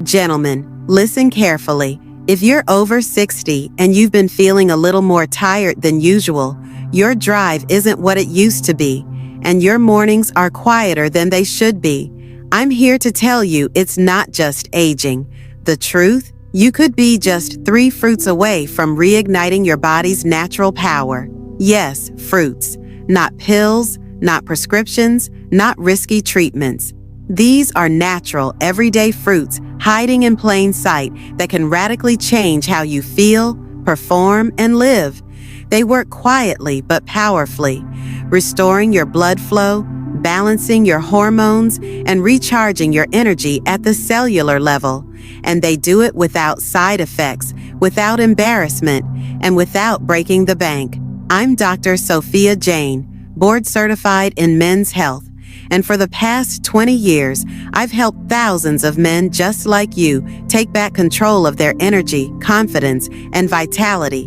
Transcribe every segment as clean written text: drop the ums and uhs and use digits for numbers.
Gentlemen, listen carefully. If you're over 60 and you've been feeling a little more tired than usual, your drive isn't what it used to be, and your mornings are quieter than they should be, I'm here to tell you it's not just aging. The truth? You could be just 3 fruits away from reigniting your body's natural power. Yes, fruits. Not pills, not prescriptions, not risky treatments. These are natural, everyday fruits hiding in plain sight that can radically change how you feel, perform, and live. They work quietly but powerfully, restoring your blood flow, balancing your hormones, and recharging your energy at the cellular level. And they do it without side effects, without embarrassment, and without breaking the bank. I'm Dr. Sophia Jain, board certified in men's health. And for the past 20 years, I've helped thousands of men just like you take back control of their energy, confidence, and vitality.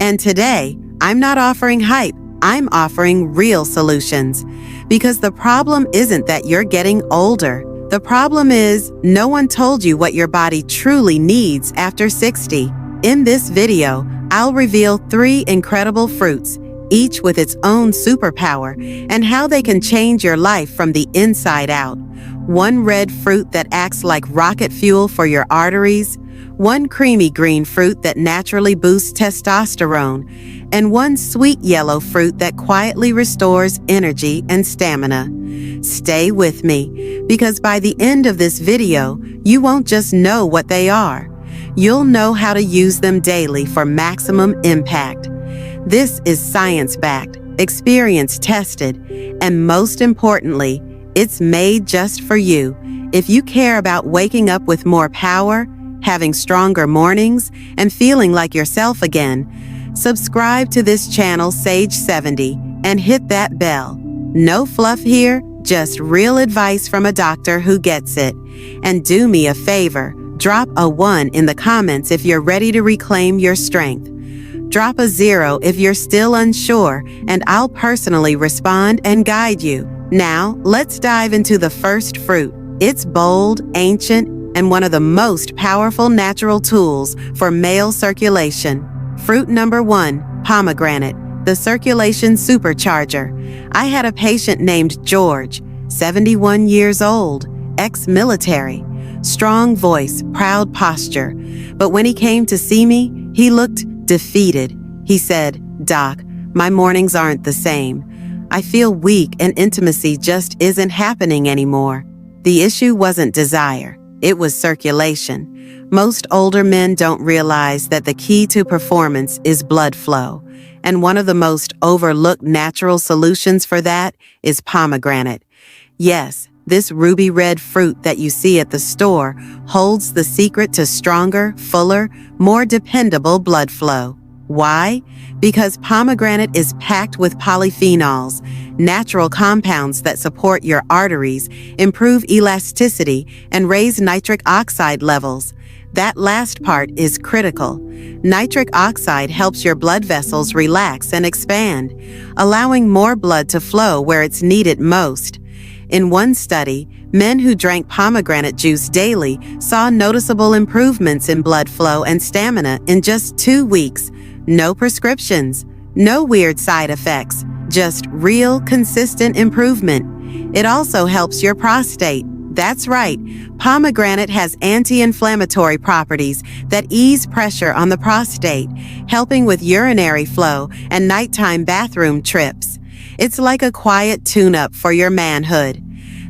And today, I'm not offering hype, I'm offering real solutions. Because the problem isn't that you're getting older. The problem is no one told you what your body truly needs after 60. In this video, I'll reveal 3 incredible fruits, each with its own superpower, and how they can change your life from the inside out. 1 red fruit that acts like rocket fuel for your arteries, 1 creamy green fruit that naturally boosts testosterone, and 1 sweet yellow fruit that quietly restores energy and stamina. Stay with me, because by the end of this video, you won't just know what they are. You'll know how to use them daily for maximum impact. This is science-backed, experience-tested, and most importantly, it's made just for you. If you care about waking up with more power, having stronger mornings, and feeling like yourself again, subscribe to this channel Sage 70 and hit that bell. No fluff here, just real advice from a doctor who gets it. And do me a favor, drop a 1 in the comments if you're ready to reclaim your strength. Drop a 0 if you're still unsure, and I'll personally respond and guide you. Now, let's dive into the first fruit. It's bold, ancient, and one of the most powerful natural tools for male circulation. Fruit number 1, pomegranate, the circulation supercharger. I had a patient named George, 71 years old, ex-military, strong voice, proud posture. But when he came to see me, he looked defeated. He said, "Doc, my mornings aren't the same. I feel weak and intimacy just isn't happening anymore." The issue wasn't desire, it was circulation. Most older men don't realize that the key to performance is blood flow. And one of the most overlooked natural solutions for that is pomegranate. Yes, this ruby red fruit that you see at the store holds the secret to stronger, fuller, more dependable blood flow. Why? Because pomegranate is packed with polyphenols, natural compounds that support your arteries, improve elasticity, and raise nitric oxide levels. That last part is critical. Nitric oxide helps your blood vessels relax and expand, allowing more blood to flow where it's needed most. In one study, men who drank pomegranate juice daily saw noticeable improvements in blood flow and stamina in just 2 weeks. No prescriptions, no weird side effects, just real, consistent improvement. It also helps your prostate. That's right, pomegranate has anti-inflammatory properties that ease pressure on the prostate, helping with urinary flow and nighttime bathroom trips. It's like a quiet tune-up for your manhood.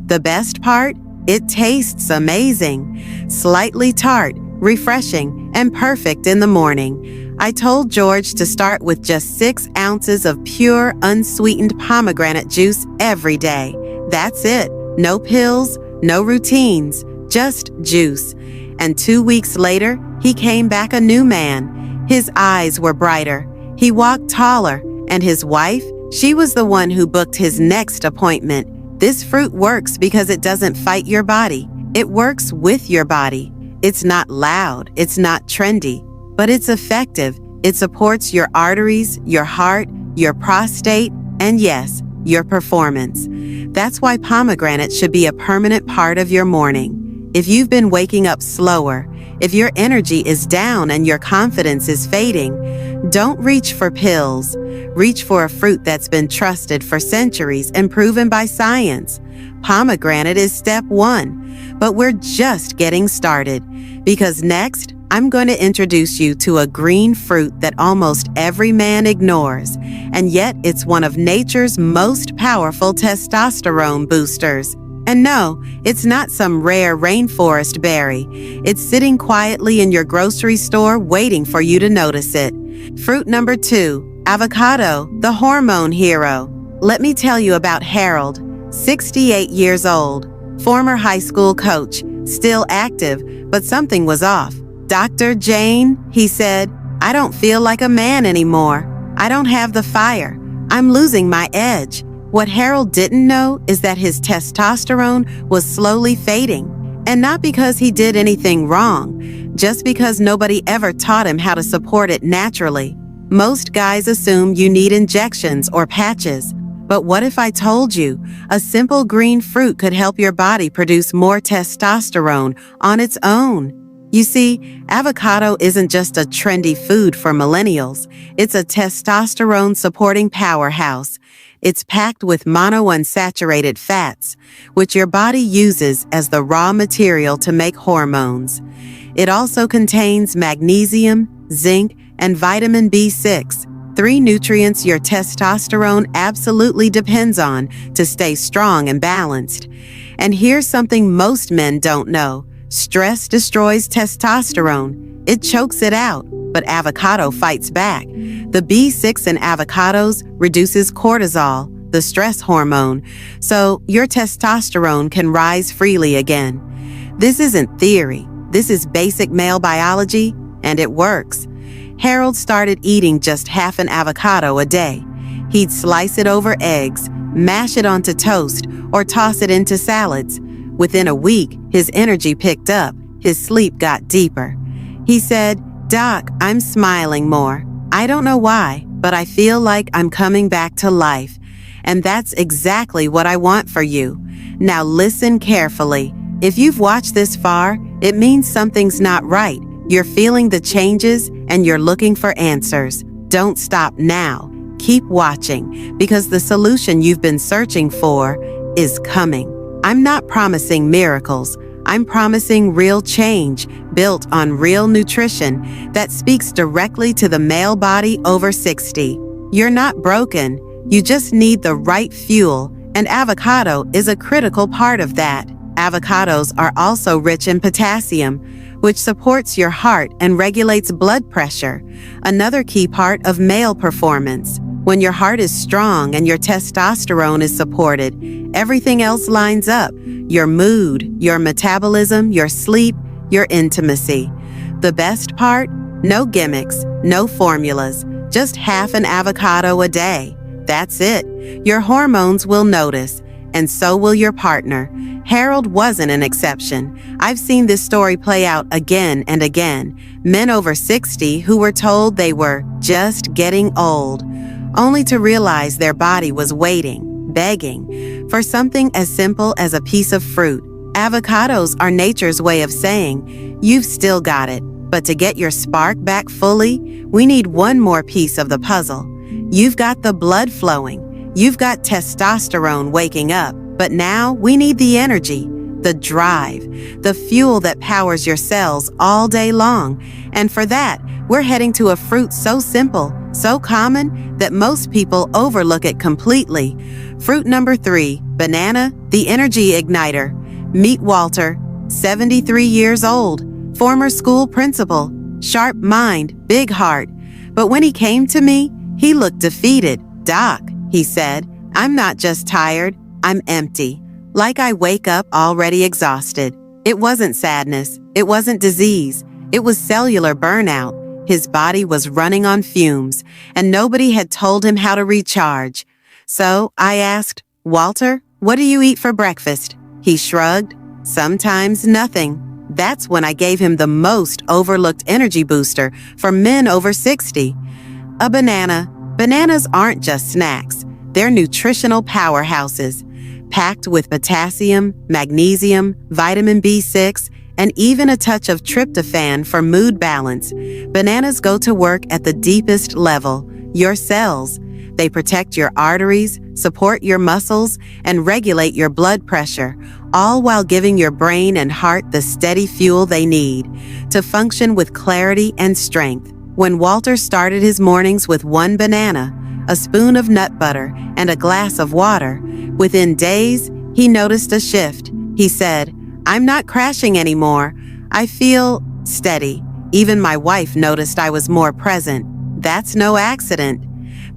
The best part? It tastes amazing. Slightly tart, refreshing, and perfect in the morning. I told George to start with just 6 ounces of pure, unsweetened pomegranate juice every day. That's it. No pills, no routines, just juice. And 2 weeks later, he came back a new man. His eyes were brighter. He walked taller. And his wife? She was the one who booked his next appointment. This fruit works because it doesn't fight your body. It works with your body. It's not loud, it's not trendy, but it's effective. It supports your arteries, your heart, your prostate, and yes, your performance. That's why pomegranate should be a permanent part of your morning. If you've been waking up slower, if your energy is down and your confidence is fading, don't reach for pills. Reach for a fruit that's been trusted for centuries and proven by science. Pomegranate is step one, but we're just getting started, because next, I'm going to introduce you to a green fruit that almost every man ignores, and yet it's one of nature's most powerful testosterone boosters. And no, it's not some rare rainforest berry. It's sitting quietly in your grocery store waiting for you to notice it. Fruit number 2, avocado, the hormone hero. Let me tell you about Harold, 68 years old, former high school coach, still active, but something was off. "Dr. Jain," he said, "I don't feel like a man anymore. I don't have the fire. I'm losing my edge." What Harold didn't know is that his testosterone was slowly fading. And not because he did anything wrong, just because nobody ever taught him how to support it naturally. Most guys assume you need injections or patches. But what if I told you a simple green fruit could help your body produce more testosterone on its own? You see, avocado isn't just a trendy food for millennials. It's a testosterone-supporting powerhouse. It's packed with monounsaturated fats, which your body uses as the raw material to make hormones. It also contains magnesium, zinc, and vitamin B6, 3 nutrients your testosterone absolutely depends on to stay strong and balanced. And here's something most men don't know. Stress destroys testosterone. It chokes it out, but avocado fights back. The B6 in avocados reduces cortisol, the stress hormone, so your testosterone can rise freely again. This isn't theory. This is basic male biology, and it works. Harold started eating just half an avocado a day. He'd slice it over eggs, mash it onto toast, or toss it into salads. Within a week, his energy picked up, his sleep got deeper. He said, "Doc, I'm smiling more. I don't know why, but I feel like I'm coming back to life." And that's exactly what I want for you. Now listen carefully. If you've watched this far, it means something's not right. You're feeling the changes and you're looking for answers. Don't stop now. Keep watching, because the solution you've been searching for is coming. I'm not promising miracles. I'm promising real change built on real nutrition that speaks directly to the male body over 60. You're not broken. You just need the right fuel, and avocado is a critical part of that. Avocados are also rich in potassium, which supports your heart and regulates blood pressure, another key part of male performance. When your heart is strong and your testosterone is supported, everything else lines up: your mood, your metabolism, your sleep, your intimacy. The best part? No gimmicks, no formulas, just half an avocado a day. That's it. Your hormones will notice, and so will your partner. Harold wasn't an exception. I've seen this story play out again and again. Men over 60 who were told they were just getting old, only to realize their body was waiting, begging, for something as simple as a piece of fruit. Avocados are nature's way of saying, "You've still got it." But to get your spark back fully, we need one more piece of the puzzle. You've got the blood flowing. You've got testosterone waking up. But now we need the energy, the drive, the fuel that powers your cells all day long. And for that, we're heading to a fruit so simple, so common, that most people overlook it completely. Fruit number 3, banana, the energy igniter. Meet Walter, 73 years old, former school principal, sharp mind, big heart. But when he came to me, he looked defeated. "Doc," he said, "I'm not just tired, I'm empty. Like I wake up already exhausted." It wasn't sadness. It wasn't disease. It was cellular burnout. His body was running on fumes, and nobody had told him how to recharge. So I asked, "Walter, what do you eat for breakfast?" He shrugged. "Sometimes nothing." That's when I gave him the most overlooked energy booster for men over 60. A banana. Bananas aren't just snacks. They're nutritional powerhouses. packed with potassium, magnesium, vitamin B6, and even a touch of tryptophan for mood balance. Bananas go to work at the deepest level, your cells. They protect your arteries, support your muscles, and regulate your blood pressure, all while giving your brain and heart the steady fuel they need to function with clarity and strength. When Walter started his mornings with one banana, a spoon of nut butter, and a glass of water, within days, he noticed a shift. He said, "I'm not crashing anymore. I feel steady." Even my wife noticed I was more present. That's no accident.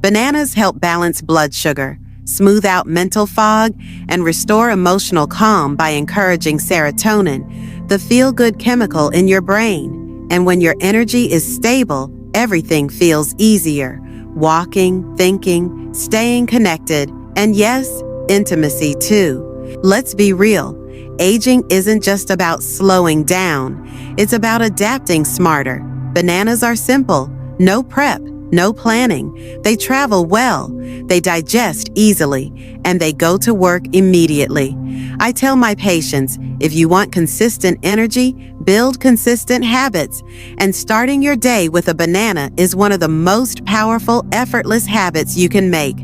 Bananas help balance blood sugar, smooth out mental fog, and restore emotional calm by encouraging serotonin, the feel-good chemical in your brain. And when your energy is stable, everything feels easier. Walking, thinking, staying connected, and yes, intimacy too. Let's be real. Aging isn't just about slowing down. It's about adapting smarter. Bananas are simple. No prep, no planning. They travel well. They digest easily, and they go to work immediately. I tell my patients, if you want consistent energy, build consistent habits. And starting your day with a banana is one of the most powerful, effortless habits you can make.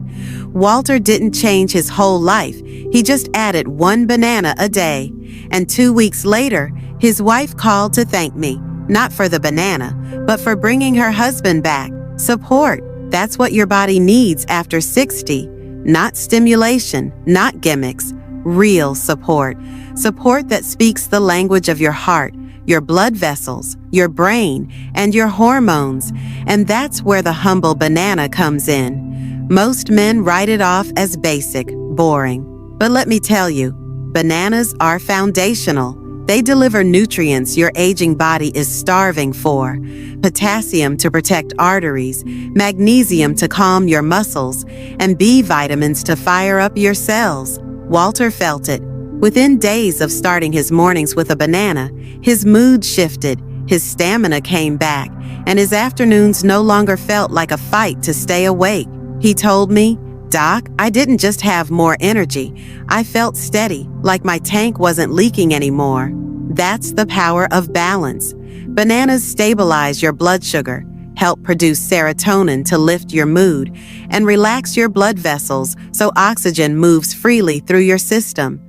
Walter didn't change his whole life. He just added one banana a day. And 2 weeks later, his wife called to thank me, not for the banana, but for bringing her husband back. Support. That's what your body needs after 60. Not stimulation, not gimmicks. Real support. Support that speaks the language of your heart, your blood vessels, your brain, and your hormones. And that's where the humble banana comes in. Most men write it off as basic, boring. But let me tell you, bananas are foundational. They deliver nutrients your aging body is starving for. Potassium to protect arteries, magnesium to calm your muscles, and B vitamins to fire up your cells. Walter felt it. Within days of starting his mornings with a banana, his mood shifted, his stamina came back, and his afternoons no longer felt like a fight to stay awake. He told me, "Doc, I didn't just have more energy. I felt steady, like my tank wasn't leaking anymore." That's the power of balance. Bananas stabilize your blood sugar, help produce serotonin to lift your mood, and relax your blood vessels so oxygen moves freely through your system.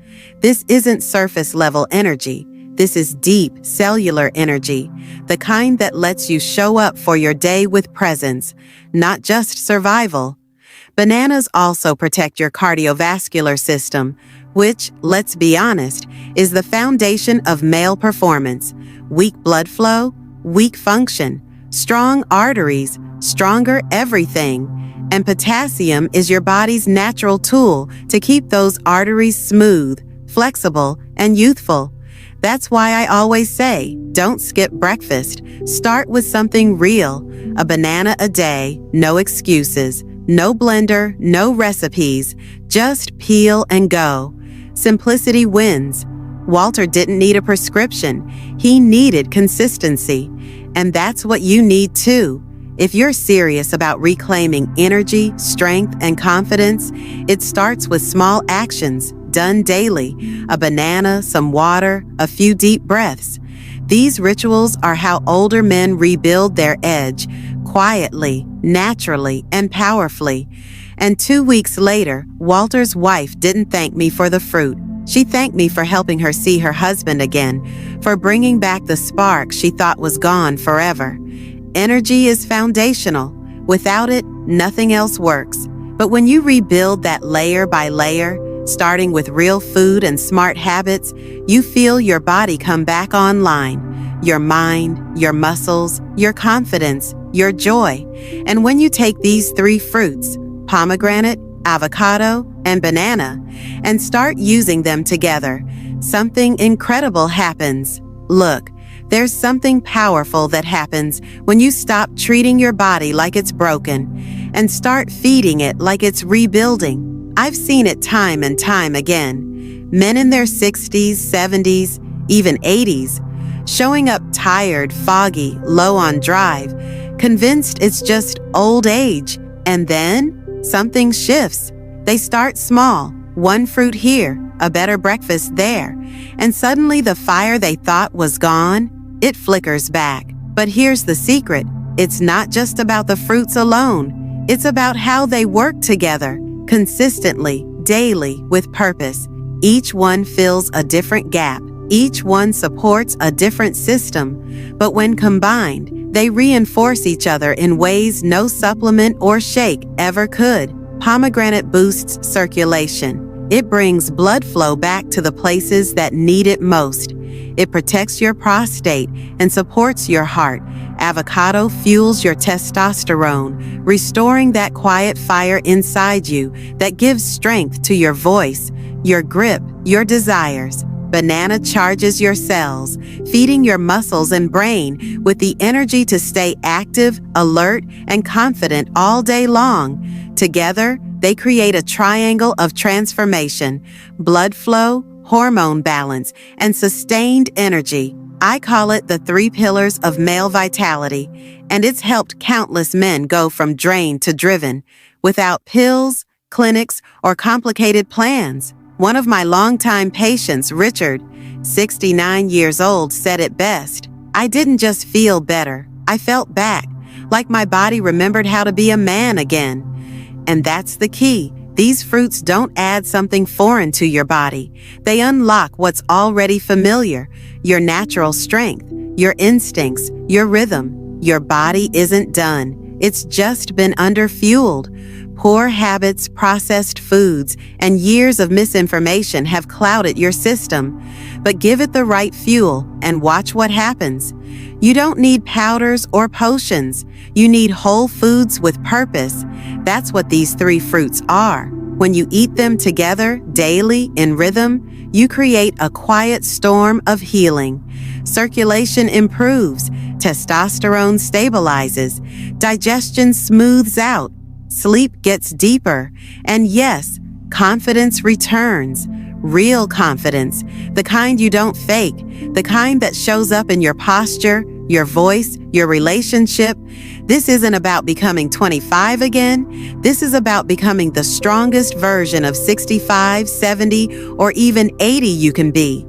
This isn't surface-level energy. This is deep, cellular energy, the kind that lets you show up for your day with presence, not just survival. Bananas also protect your cardiovascular system, which, let's be honest, is the foundation of male performance. Weak blood flow, weak function. Strong arteries, stronger everything. And potassium is your body's natural tool to keep those arteries smooth, flexible, and youthful. That's why I always say, don't skip breakfast. Start with something real. A banana a day, no excuses. No blender, no recipes, just peel and go. Simplicity wins. Walter didn't need a prescription. He needed consistency. And that's what you need too. If you're serious about reclaiming energy, strength, and confidence, it starts with small actions done daily. A banana, some water, a few deep breaths. These rituals are how older men rebuild their edge, quietly, naturally, and powerfully. And 2 weeks later, Walter's wife didn't thank me for the fruit. She thanked me for helping her see her husband again, for bringing back the spark she thought was gone forever. Energy is foundational. Without it, nothing else works. But when you rebuild that layer by layer, starting with real food and smart habits, you feel your body come back online. Your mind, your muscles, your confidence, your joy. And when you take these 3 fruits, pomegranate, avocado, and banana, and start using them together, something incredible happens. Look, there's something powerful that happens when you stop treating your body like it's broken and start feeding it like it's rebuilding. I've seen it time and time again. Men in their 60s, 70s, even 80s, showing up tired, foggy, low on drive, convinced it's just old age. And then something shifts. They start small, One fruit here, a better breakfast there, and suddenly the fire they thought was gone, it flickers back. But here's the secret. It's not just about the fruits alone. It's about how they work together, consistently, daily, with purpose. Each one fills a different gap. Each one supports a different system. But when combined, they reinforce each other in ways no supplement or shake ever could. Pomegranate boosts circulation. It brings blood flow back to the places that need it most. It protects your prostate and supports your heart. Avocado fuels your testosterone, restoring that quiet fire inside you that gives strength to your voice, your grip, your desires. Banana charges your cells, feeding your muscles and brain with the energy to stay active, alert, and confident all day long. Together, they create a triangle of transformation: blood flow, hormone balance, and sustained energy. I call it the 3 pillars of male vitality, and it's helped countless men go from drained to driven, without pills, clinics, or complicated plans. One of my longtime patients, Richard, 69 years old, said it best. I didn't just feel better, I felt back, like my body remembered how to be a man again. And that's the key. These fruits don't add something foreign to your body. They unlock what's already familiar: your natural strength, your instincts, your rhythm. Your body isn't done. It's just been underfueled. Poor habits, processed foods, and years of misinformation have clouded your system. But give it the right fuel and watch what happens. You don't need powders or potions. You need whole foods with purpose. That's what these 3 fruits are. When you eat them together, daily, in rhythm, you create a quiet storm of healing. Circulation improves, testosterone stabilizes, digestion smooths out, sleep gets deeper, and yes, confidence returns. Real confidence, the kind you don't fake, the kind that shows up in your posture, your voice, your relationship. This isn't about becoming 25 again. This is about becoming the strongest version of 65, 70, or even 80 you can be.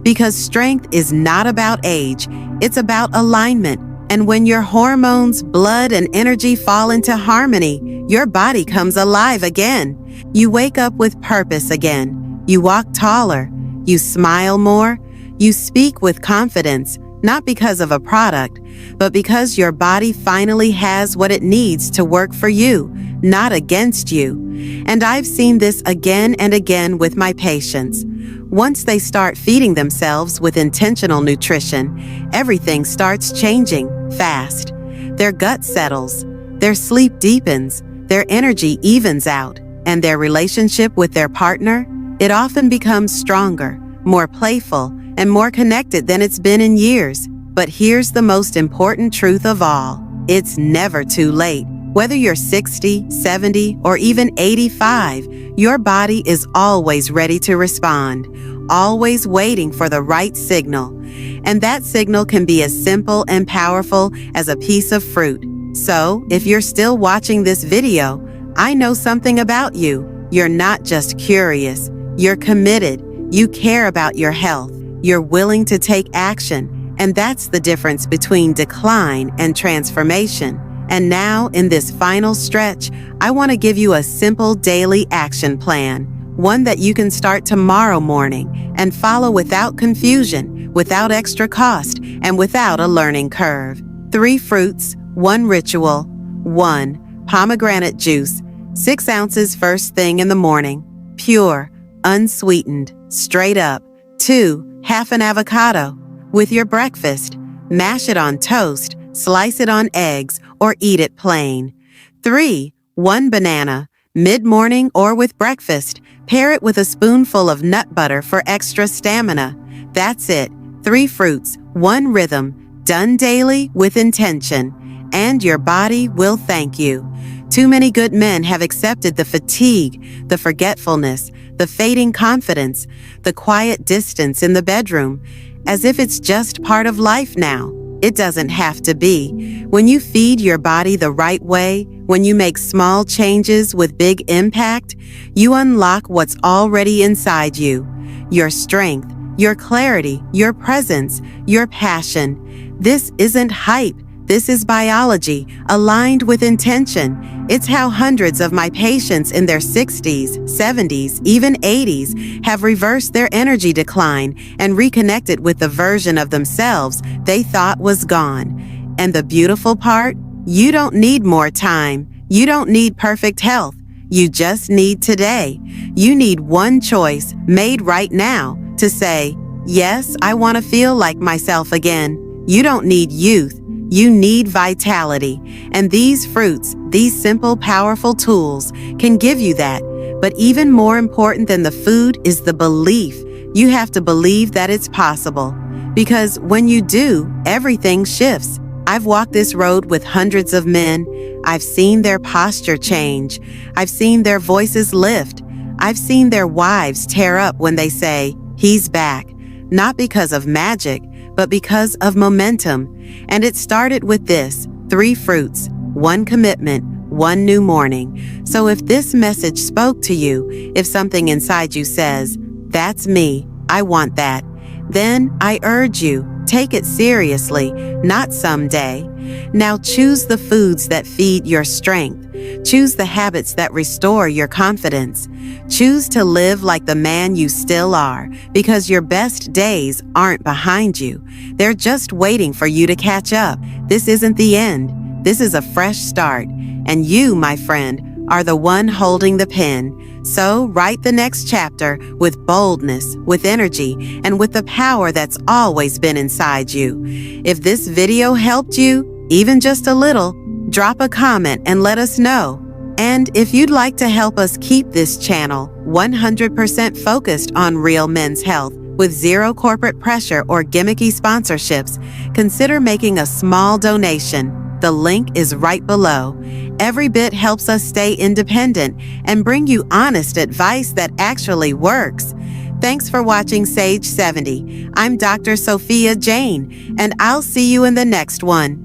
Because strength is not about age, it's about alignment. And when your hormones, blood, and energy fall into harmony, your body comes alive again. You wake up with purpose again. You walk taller. You smile more. You speak with confidence, not because of a product, but because your body finally has what it needs to work for you, not against you. And I've seen this again and again with my patients. Once they start feeding themselves with intentional nutrition, everything starts changing fast. Their gut settles, their sleep deepens, their energy evens out, and their relationship with their partner, it often becomes stronger, more playful, and more connected than it's been in years. But here's the most important truth of all. It's never too late. Whether you're 60, 70, or even 85, your body is always ready to respond, always waiting for the right signal. And that signal can be as simple and powerful as a piece of fruit. So, if you're still watching this video, I know something about you. You're not just curious. You're committed. You care about your health. You're willing to take action. And that's the difference between decline and transformation. And now, in this final stretch, I want to give you a simple daily action plan, one that you can start tomorrow morning and follow without confusion, without extra cost, and without a learning curve. 3 fruits, 1 ritual. 1. Pomegranate juice, 6 ounces first thing in the morning. Pure, unsweetened, straight up. 2. Half an avocado. With your breakfast, mash it on toast, slice it on eggs, or eat it plain. 3. 1 banana, mid-morning or with breakfast. Pair it with a spoonful of nut butter for extra stamina. That's it. 3 fruits, 1 rhythm, done daily with intention. And your body will thank you. Too many good men have accepted the fatigue, the forgetfulness, the fading confidence, the quiet distance in the bedroom, as if it's just part of life now. It doesn't have to be. When you feed your body the right way, when you make small changes with big impact, you unlock what's already inside you. Your strength, your clarity, your presence, your passion. This isn't hype. This is biology, aligned with intention. It's how hundreds of my patients in their 60s, 70s, even 80s have reversed their energy decline and reconnected with the version of themselves they thought was gone. And the beautiful part? You don't need more time. You don't need perfect health. You just need today. You need one choice made right now to say, yes, I want to feel like myself again. You don't need youth. You need vitality, and these fruits, these simple, powerful tools can give you that. But even more important than the food is the belief. You have to believe that it's possible, because when you do, everything shifts. I've walked this road with hundreds of men. I've seen their posture change. I've seen their voices lift. I've seen their wives tear up when they say, "He's back," not because of magic, but because of momentum. And it started with this: 3 fruits, 1 commitment, 1 new morning. So if this message spoke to you, if something inside you says, "That's me, I want that," then I urge you, take it seriously, not someday. Now choose the foods that feed your strength. Choose the habits that restore your confidence. Choose to live like the man you still are, because your best days aren't behind you. They're just waiting for you to catch up. This isn't the end. This is a fresh start. And you, my friend, are the one holding the pen. So write the next chapter with boldness, with energy, and with the power that's always been inside you. If this video helped you, even just a little, drop a comment and let us know. And if you'd like to help us keep this channel 100% focused on real men's health with zero corporate pressure or gimmicky sponsorships, consider making a small donation. The link is right below. Every bit helps us stay independent and bring you honest advice that actually works. Thanks for watching Sage 70. I'm Dr. Sophia Jain, and I'll see you in the next one.